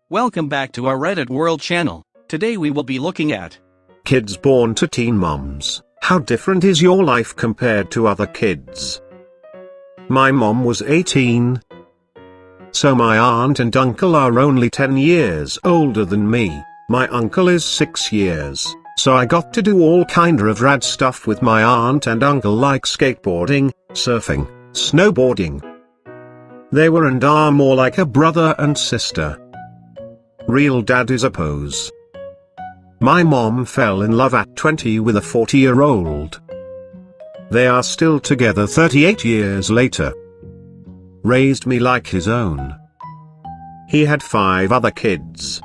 Welcome back to our Reddit World channel. Today we will be looking at kids born to teen moms. How different is your life compared to other kids? My mom was 18. So my aunt and uncle are only 10 years older than me. My uncle is 6 years. So I got to do all kinda of rad stuff with my aunt and uncle, like skateboarding, surfing, snowboarding. They were and are more like a brother and sister. Real dad is a pose. My mom fell in love at 20 with a 40-year-old. They are still together 38 years later. Raised me like his own. He had 5 other kids.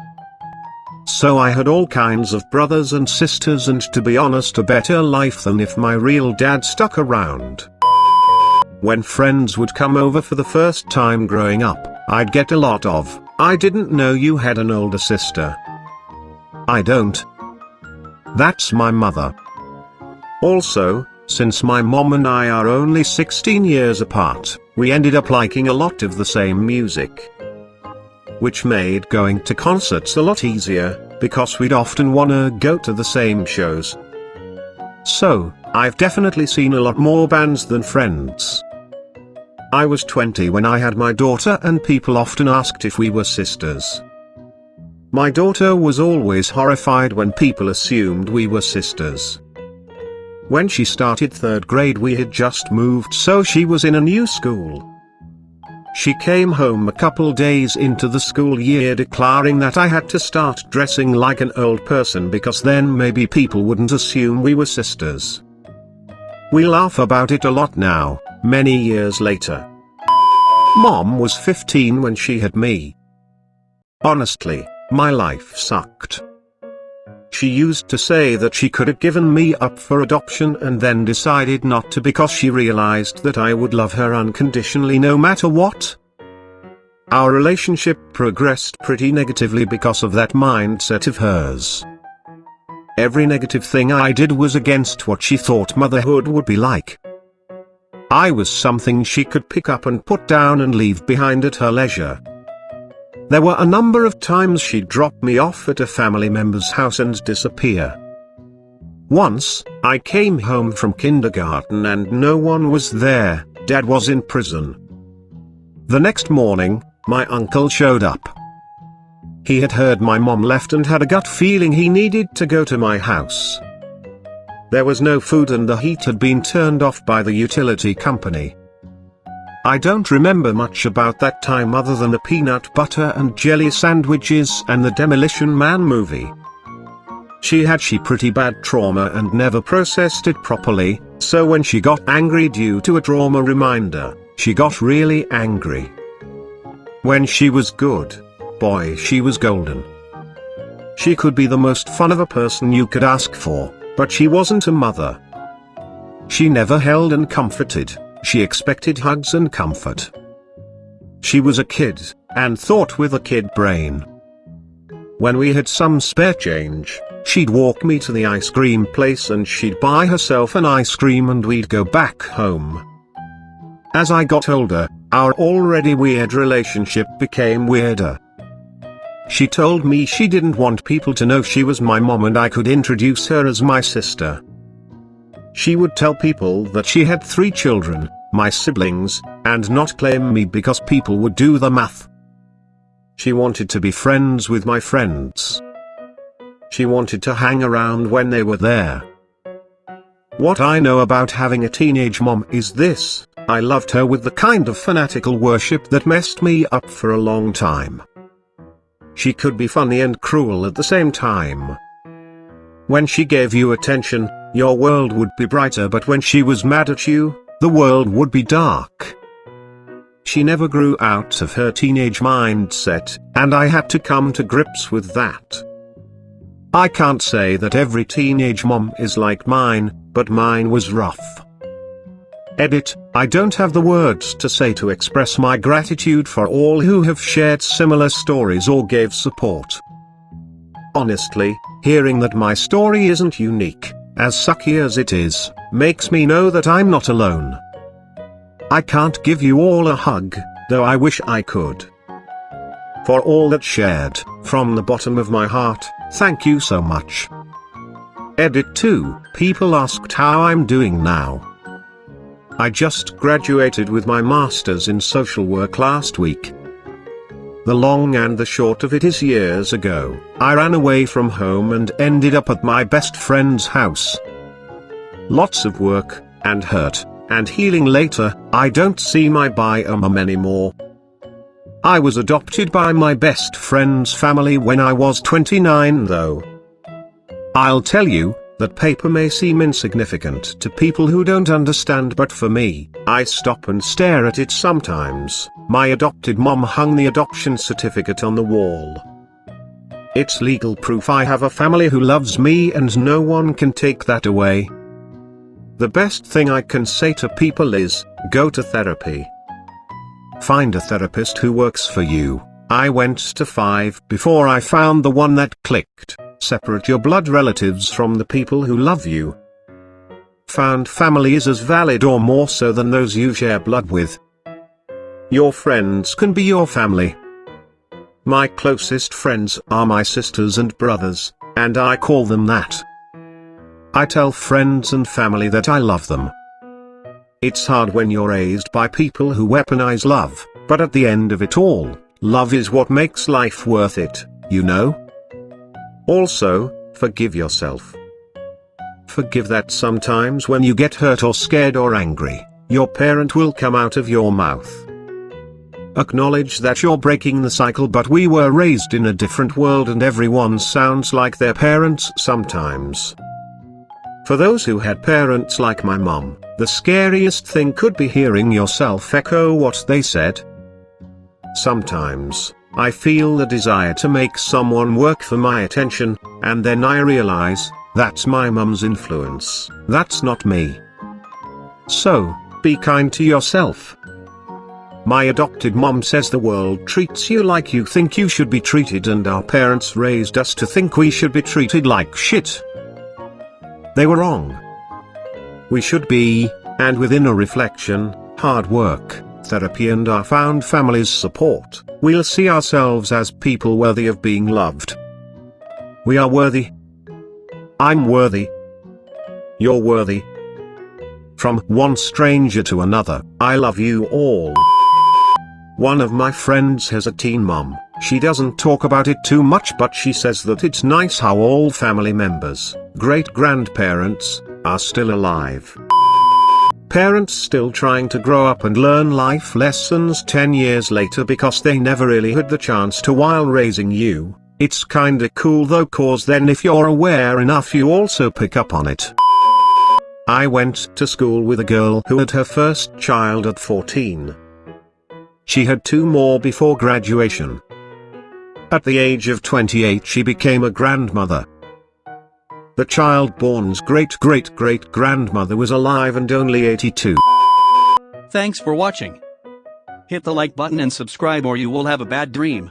So I had all kinds of brothers and sisters, and to be honest, a better life than if my real dad stuck around. When friends would come over for the first time growing up, I'd get a lot of, "I didn't know you had an older sister." I don't. That's my mother. Also, since my mom and I are only 16 years apart, we ended up liking a lot of the same music. Which made going to concerts a lot easier, because we'd often wanna go to the same shows. So, I've definitely seen a lot more bands than friends. I was 20 when I had my daughter, and people often asked if we were sisters. My daughter was always horrified when people assumed we were sisters. When she started 3rd grade, we had just moved, so she was in a new school. She came home a couple days into the school year declaring that I had to start dressing like an old person because then maybe people wouldn't assume we were sisters. We laugh about it a lot now, many years later. Mom was 15 when she had me. Honestly, my life sucked. She used to say that she could have given me up for adoption and then decided not to because she realized that I would love her unconditionally no matter what. Our relationship progressed pretty negatively because of that mindset of hers. Every negative thing I did was against what she thought motherhood would be like. I was something she could pick up and put down and leave behind at her leisure. There were a number of times she'd drop me off at a family member's house and disappear. Once, I came home from kindergarten and no one was there. Dad was in prison. The next morning, my uncle showed up. He had heard my mom left and had a gut feeling he needed to go to my house. There was no food and the heat had been turned off by the utility company. I don't remember much about that time other than the peanut butter and jelly sandwiches and the Demolition Man movie. She had pretty bad trauma and never processed it properly, so when she got angry due to a trauma reminder, she got really angry. When she was good, boy, she was golden. She could be the most fun of a person you could ask for, but she wasn't a mother. She never held and comforted. She expected hugs and comfort. She was a kid, and thought with a kid brain. When we had some spare change, she'd walk me to the ice cream place and she'd buy herself an ice cream and we'd go back home. As I got older, our already weird relationship became weirder. She told me she didn't want people to know she was my mom and I could introduce her as my sister. She would tell people that she had 3 children, my siblings, and not claim me because people would do the math. She wanted to be friends with my friends. She wanted to hang around when they were there. What I know about having a teenage mom is this: I loved her with the kind of fanatical worship that messed me up for a long time. She could be funny and cruel at the same time. When she gave you attention, your world would be brighter, but when she was mad at you, the world would be dark. She never grew out of her teenage mindset, and I had to come to grips with that. I can't say that every teenage mom is like mine, but mine was rough. Edit, I don't have the words to say to express my gratitude for all who have shared similar stories or gave support. Honestly, hearing that my story isn't unique, as sucky as it is, makes me know that I'm not alone. I can't give you all a hug, though I wish I could. for all that shared. From the bottom of my heart, thank you so much. Edit 2. People asked how I'm doing now. I just graduated with my master's in social work last week. The long and the short of it is, years ago, I ran away from home and ended up at my best friend's house. Lots of work, and hurt, and healing later. I don't see my bio-mum anymore. I was adopted by my best friend's family when I was 29 though. I'll tell you, that paper may seem insignificant to people who don't understand, but for me, I stop and stare at it sometimes. My adopted mom hung the adoption certificate on the wall. It's legal proof I have a family who loves me, and no one can take that away. The best thing I can say to people is, go to therapy. Find a therapist who works for you. I went to 5 before I found the one that clicked. Separate your blood relatives from the people who love you. Found family is as valid or more so than those you share blood with. Your friends can be your family. My closest friends are my sisters and brothers, and I call them that. I tell friends and family that I love them. It's hard when you're raised by people who weaponize love, but at the end of it all, love is what makes life worth it, you know? Also, forgive yourself. Forgive that sometimes when you get hurt or scared or angry, your parent will come out of your mouth. Acknowledge that you're breaking the cycle, but we were raised in a different world and everyone sounds like their parents sometimes. For those who had parents like my mom, the scariest thing could be hearing yourself echo what they said. Sometimes, I feel the desire to make someone work for my attention, and then I realize, that's my mum's influence, that's not me. So, be kind to yourself. My adopted mom says the world treats you like you think you should be treated, and our parents raised us to think we should be treated like shit. They were wrong. We should be, and within a reflection, hard work, therapy and our found family's support, we'll see ourselves as people worthy of being loved. We are worthy. I'm worthy. You're worthy. From one stranger to another, I love you all. One of my friends has a teen mom. She doesn't talk about it too much, but she says that it's nice how all family members, great-grandparents, are still alive. Parents still trying to grow up and learn life lessons 10 years later because they never really had the chance to while raising you. It's kinda cool though, cause then if you're aware enough you also pick up on it. I went to school with a girl who had her first child at 14. She had 2 more before graduation. At the age of 28 she became a grandmother. The child born's great-great-great-grandmother was alive and only 82. Thanks for watching. Hit the like button and subscribe or you will have a bad dream.